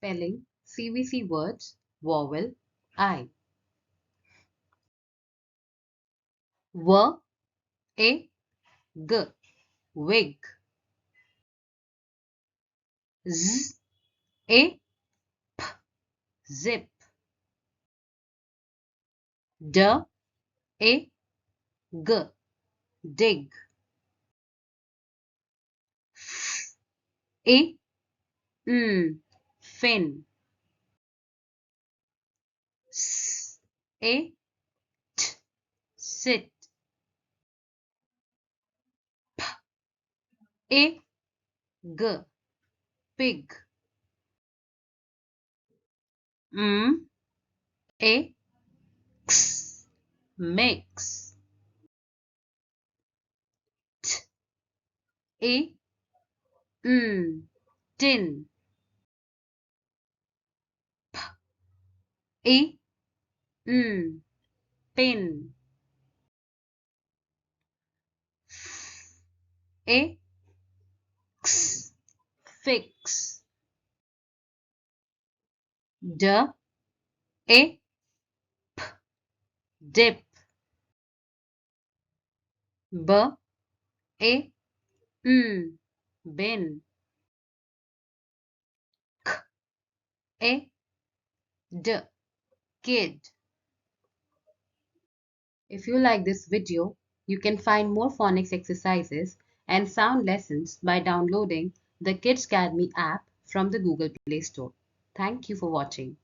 Spelling CVC words. Vowel I. W A G. Wig. Z A P. Zip. D A G. Dig. F A Fin. S A T. Sit. A G. Pig. A X. Mix. T A Tin. A Pin. F A X. Fix. D A Dip. B A Bin. K A D. Kid. If you like this video, you can find more phonics exercises and sound lessons by downloading the Kidscademy app from the Google Play Store. Thank you for watching.